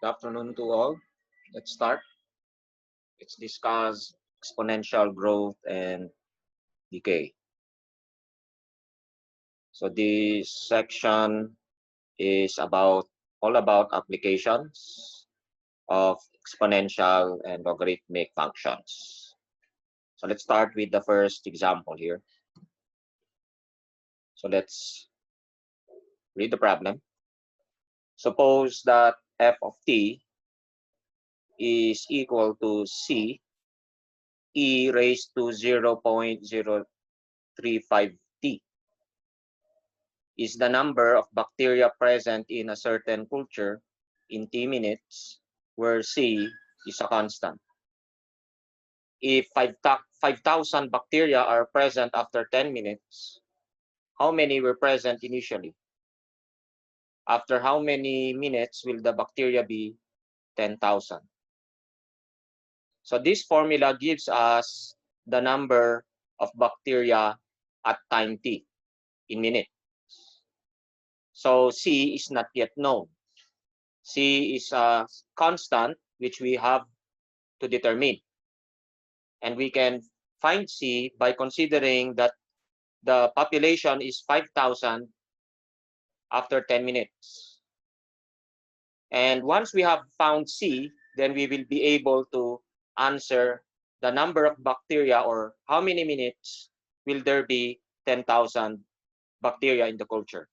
Good afternoon to all. Let's start. Let's discuss exponential growth and decay. So this section is all about applications of exponential and logarithmic functions. So let's start with the first example here. So let's read the problem. Suppose that f of t is equal to c e raised to 0.035 t is the number of bacteria present in a certain culture in t minutes, where c is a constant. If 5,000 bacteria are present after 10 minutes, how many were present initially? After how many minutes will the bacteria be 10,000? So this formula gives us the number of bacteria at time t in minutes. So c is not yet known. C is a constant which we have to determine. And we can find C by considering that the population is 5,000 after 10 minutes. And once we have found C, then we will be able to answer the number of bacteria, or how many minutes will there be 10,000 bacteria in the culture.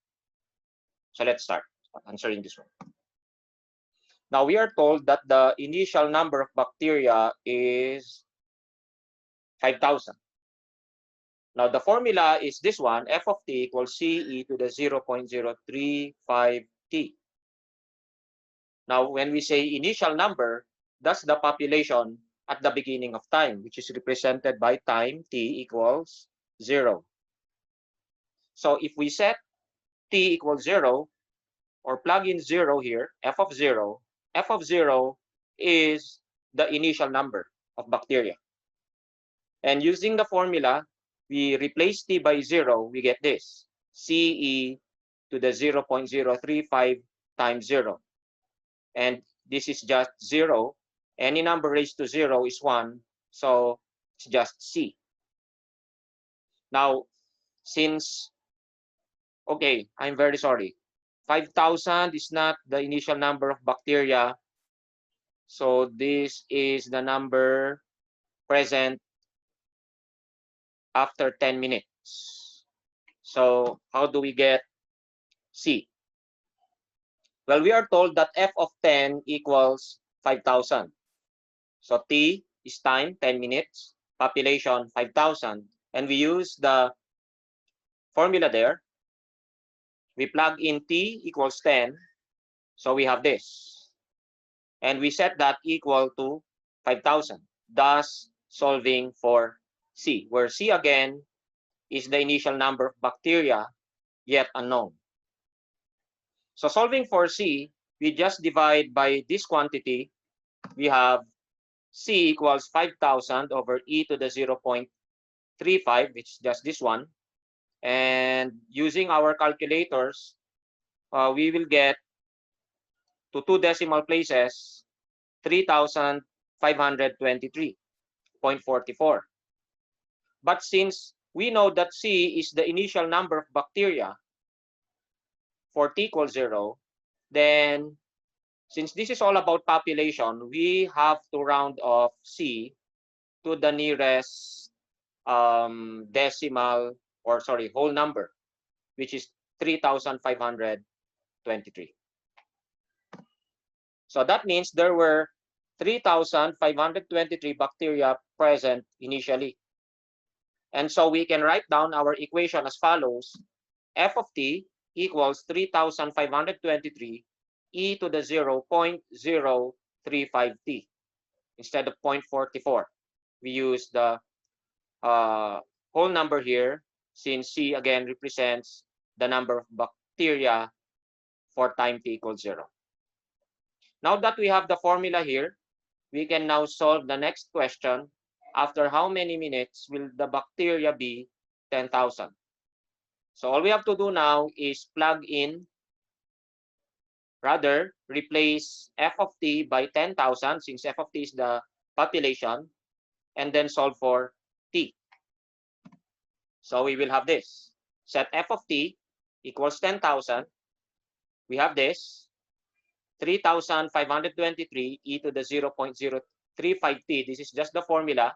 So let's start answering this one. Now we are told that the initial number of bacteria is 5,000. Now the formula is this one, f of t equals ce to the 0.035 t. Now when we say initial number, that's the population at the beginning of time, which is represented by time t equals 0. So if we set t equals 0, or plug in 0 here, f of 0 is the initial number of bacteria. And using the formula, we replace t by 0, we get this. Ce to the 0.035 times 0. And this is just 0. Any number raised to 0 is 1, so it's just C. Now, since, okay, I'm very sorry. 5,000 is not the initial number of bacteria. So this is the number present after 10 minutes. So how do we get C? Well, we are told that f of 10 equals 5,000. So T is time, 10 minutes, population 5,000. And we use the formula there. We plug in T equals 10. So we have this. And we set that equal to 5,000, thus solving for C, where C again is the initial number of bacteria yet unknown. So solving for C, we just divide by this quantity. We have C equals 5,000 over e to the 0.35, which is just this one. And using our calculators, we will get to 2 decimal places, 3,523.44. But since we know that C is the initial number of bacteria for T equals 0, then since this is all about population, we have to round off C to the nearest decimal, or sorry, whole number, which is 3,523. So that means there were 3,523 bacteria present initially. And so we can write down our equation as follows. F of t equals 3,523 e to the 0.035t instead of 0.44. We use the whole number here, since C again represents the number of bacteria for time t equals 0. Now that we have the formula here, we can now solve the next question. After how many minutes will the bacteria be 10,000? So all we have to do now is plug in, rather replace f of t by 10,000, since f of t is the population, and then solve for t. So we will have this. Set f of t equals 10,000. We have this. 3,523 e to the 0.035t. This is just the formula.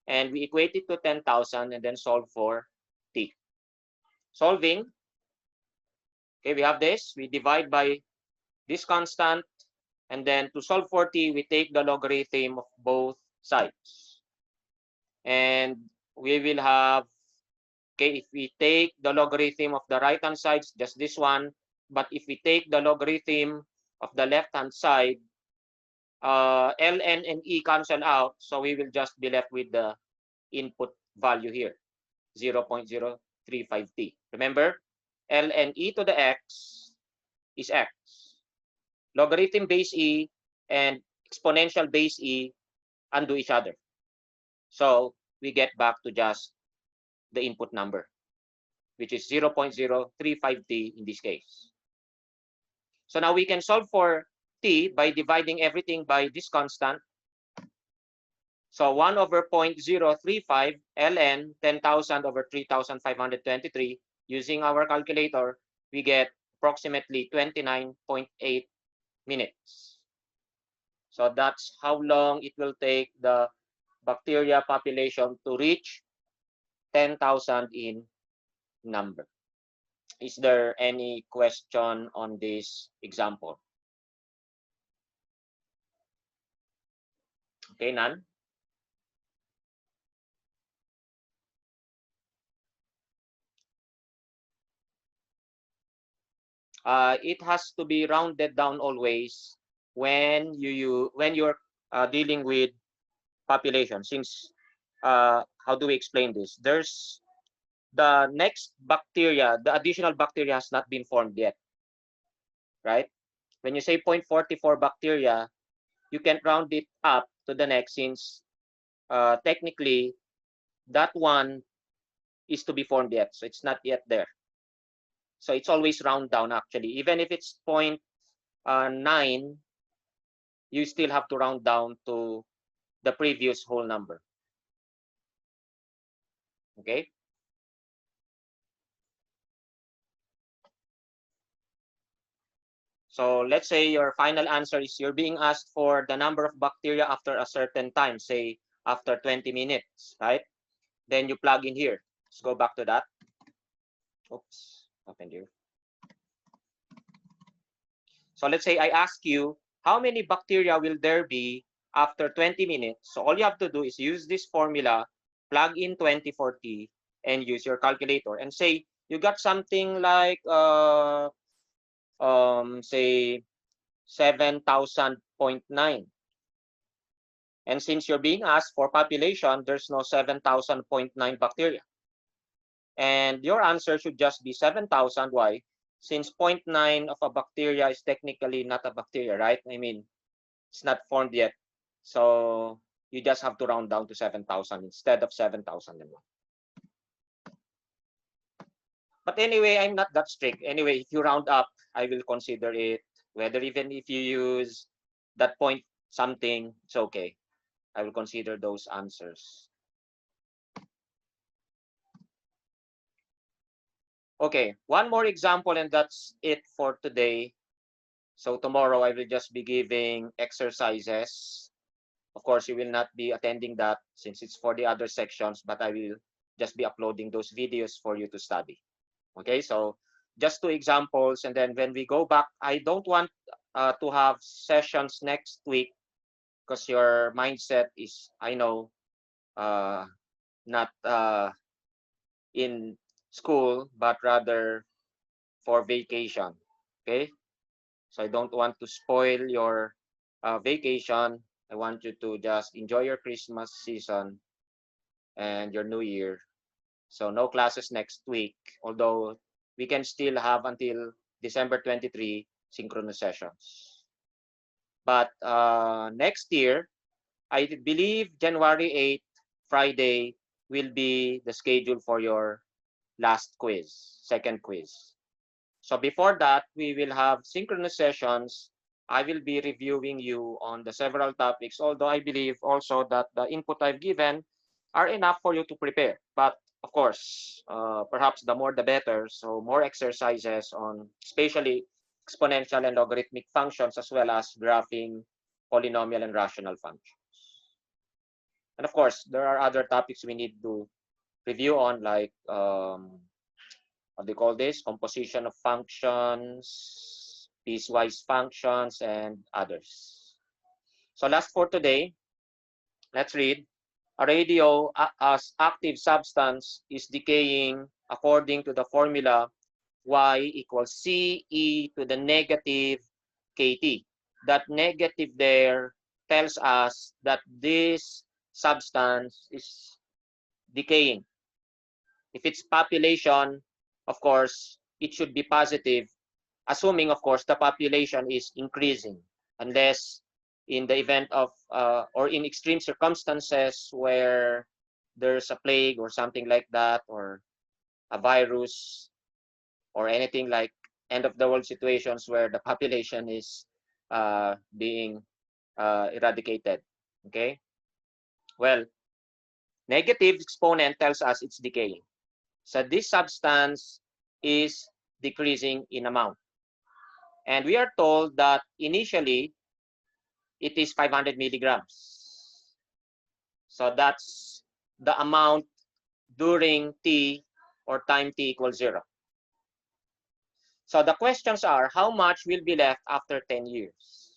And we equate it to 10,000 and then solve for t. Solving. Okay, we have this. We divide by this constant. And then to solve for t, we take the logarithm of both sides. And we will have, okay, if we take the logarithm of the right-hand side, just this one. But if we take the logarithm of the left-hand side, ln and e cancel out, so we will just be left with the input value here, 0.035t. Remember, ln e to the x is x. Logarithm base e and exponential base e undo each other. So we get back to just the input number, which is 0.035t in this case. So now we can solve for t by dividing everything by this constant. So 1 over 0.035 ln 10,000 over 3,523. Using our calculator, we get approximately 29.8 minutes. So that's how long it will take the bacteria population to reach 10,000 in number. Is there any question on this example? Okay, none? It has to be rounded down always when you're dealing with population. Since how do we explain this? There's the next bacteria, the additional bacteria has not been formed yet, right? When you say 0.44 bacteria, you can round it up to the next, since technically that one is to be formed yet. So it's not yet there. So it's always round down actually. Even if it's 0.9, you still have to round down to the previous whole number. Okay? So let's say your final answer is you're being asked for the number of bacteria after a certain time, say after 20 minutes, right? Then you plug in here. Let's go back to that. Oops, happened here. So let's say I ask you, how many bacteria will there be after 20 minutes? So all you have to do is use this formula, plug in 2040, and use your calculator. And say you got something like, say 7,000.9. And since you're being asked for population, there's no 7,000.9 bacteria. And your answer should just be 7,000. Why? Since 0.9 of a bacteria is technically not a bacteria, right? I mean, it's not formed yet. So you just have to round down to 7,000 instead of 7,001. But anyway, I'm not that strict. Anyway, if you round up, I will consider it. Whether even if you use that point something, it's okay. I will consider those answers. Okay, one more example and that's it for today. So tomorrow I will just be giving exercises. Of course, you will not be attending that since it's for the other sections, but I will just be uploading those videos for you to study. Okay, so just 2 examples. And then when we go back, I don't want to have sessions next week because your mindset is, I know, not in school, but rather for vacation. Okay, so I don't want to spoil your vacation. I want you to just enjoy your Christmas season and your New Year. So no classes next week, although we can still have until December 23 synchronous sessions. But next year, I believe January 8th, Friday, will be the schedule for your last quiz, second quiz. So before that, we will have synchronous sessions. I will be reviewing you on the several topics, although I believe also that the input I've given are enough for you to prepare. But of course, perhaps the more the better. So more exercises on especially exponential and logarithmic functions, as well as graphing polynomial and rational functions. And of course, there are other topics we need to review on, like what they call this, composition of functions, piecewise functions, and others. So last for today, let's read. A radio as active substance is decaying according to the formula Y equals CE to the negative KT. That negative there tells us that this substance is decaying. If it's population, of course, it should be positive, assuming, of course, the population is increasing, unless in the event of, or in extreme circumstances where there's a plague or something like that, or a virus, or anything like end of the world situations where the population is being eradicated. Okay? Well, negative exponent tells us it's decaying. So this substance is decreasing in amount. And we are told that initially it is 500 milligrams. So that's the amount during t or time t equals 0. So the questions are, how much will be left after 10 years?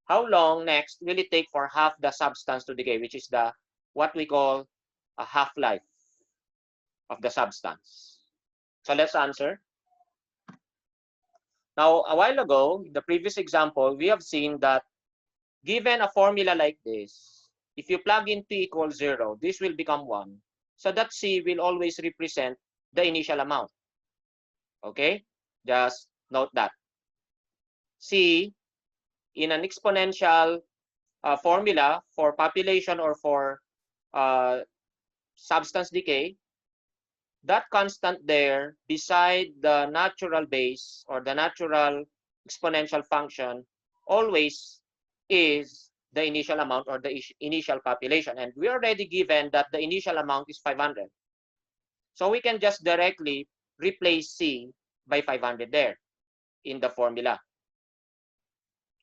How long next will it take for half the substance to decay, which is the what we call a half-life of the substance? So let's answer. Now, a while ago, in the previous example, we have seen that given a formula like this, if you plug in t equals 0, this will become 1. So that C will always represent the initial amount. Okay? Just note that. C, in an exponential formula for population or for substance decay, that constant there beside the natural base or the natural exponential function always is the initial amount or the initial population. And we already given that the initial amount is 500. So we can just directly replace C by 500 there in the formula.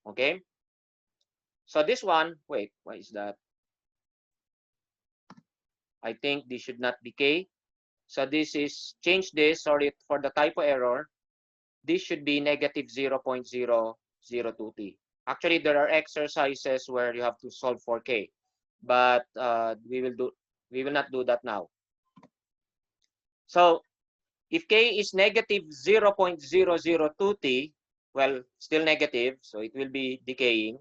Okay? So this one, wait, why is that? I think this should not decay. So this is, change this, sorry for the typo error. This should be negative 0.002t. Actually, there are exercises where you have to solve for k, but we will not do that now. So if k is negative 0.002t, well, still negative, so it will be decaying.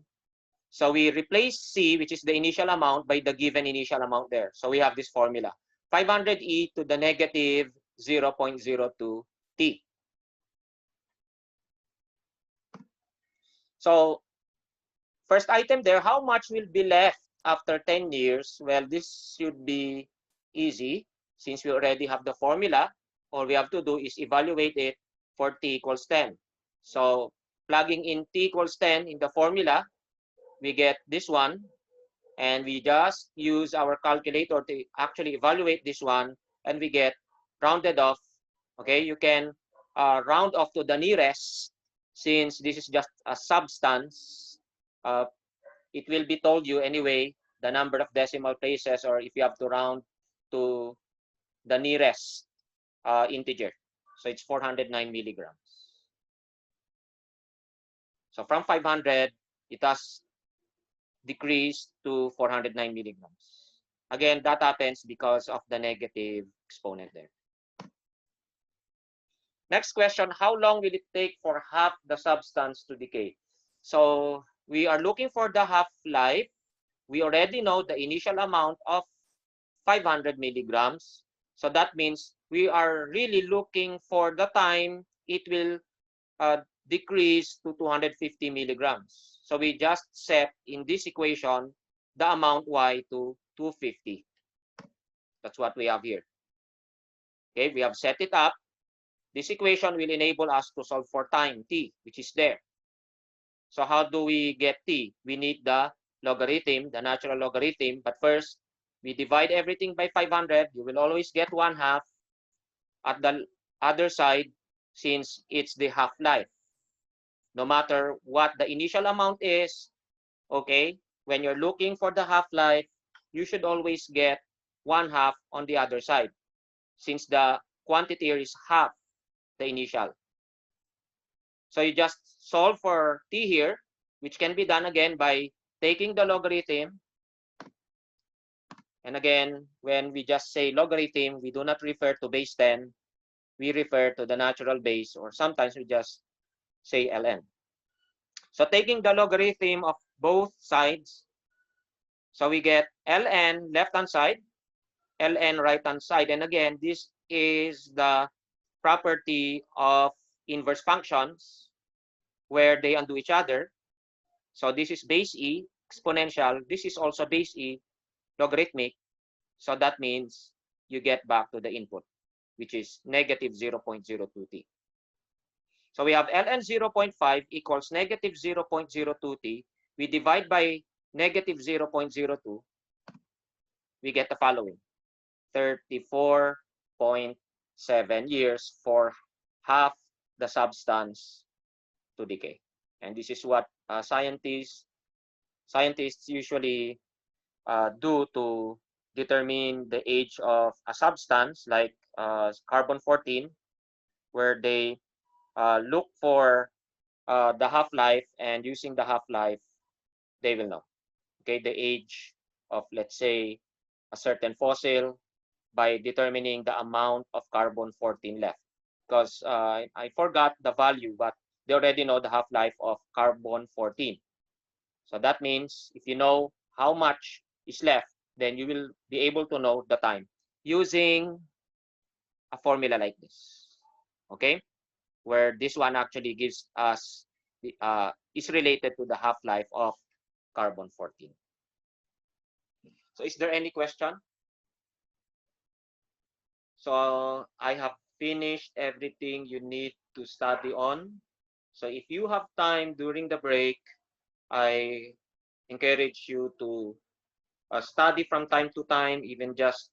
So we replace C, which is the initial amount, by the given initial amount there. So we have this formula, 500e to the negative 0.02t. So first item there, how much will be left after 10 years? Well, this should be easy since we already have the formula. All we have to do is evaluate it for t equals 10. So plugging in t equals 10 in the formula, we get this one, and we just use our calculator to actually evaluate this one, and we get rounded off. Okay, you can round off to the nearest, since this is just a substance. It will be told you anyway the number of decimal places, or if you have to round to the nearest integer. So it's 409 milligrams. So from 500, it has decreased to 409 milligrams. Again, that happens because of the negative exponent there. Next question, how long will it take for half the substance to decay? So we are looking for the half-life. We already know the initial amount of 500 milligrams. So that means we are really looking for the time it will decrease to 250 milligrams. So we just set in this equation the amount y to 250. That's what we have here. Okay, we have set it up. This equation will enable us to solve for time t, which is there. So how do we get t? We need the logarithm, the natural logarithm. But first, we divide everything by 500. You will always get 1/2 at the other side, since it's the half-life. No matter what the initial amount is, okay, when you're looking for the half-life, you should always get 1/2 on the other side, since the quantity here is half the initial. So you just solve for t here, which can be done again by taking the logarithm. And again, when we just say logarithm, we do not refer to base 10. We refer to the natural base, or sometimes we just say ln. So taking the logarithm of both sides, so we get ln left-hand side, ln right-hand side. And again, this is the property of inverse functions where they undo each other. So this is base e, exponential. This is also base e, logarithmic. So that means you get back to the input, which is negative 0.02t. So we have ln 0.5 equals negative 0.02t. We divide by negative 0.02. We get the following: 34.7 years for half the substance to decay. And this is what scientists usually do to determine the age of a substance like carbon-14, where they look for the half-life, and using the half-life, they will know, okay, the age of, let's say, a certain fossil by determining the amount of carbon-14 left. Because I forgot the value, but they already know the half-life of carbon-14. So that means if you know how much is left, then you will be able to know the time using a formula like this, okay, where this one actually gives us the, is related to the half-life of carbon-14. So is there any question? So I have finished everything you need to study on. So if you have time during the break, I encourage you to study from time to time, even just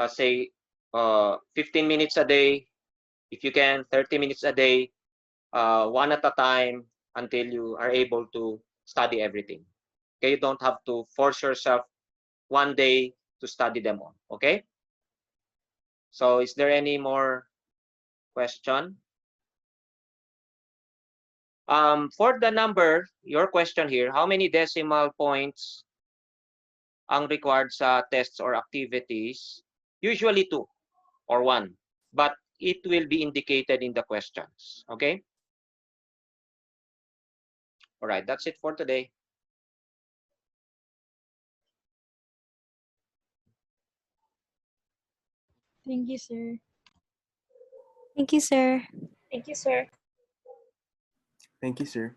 say 15 minutes a day, if you can, 30 minutes a day, one at a time until you are able to study everything. Okay, you don't have to force yourself one day to study them all. Okay. So is there any more question? For the number, your question here, how many decimal points ang required sa tests or activities? Usually 2 or 1, but it will be indicated in the questions. Okay. All right, that's it for today. Thank you, sir. Thank you, sir. Thank you, sir. Thank you, sir.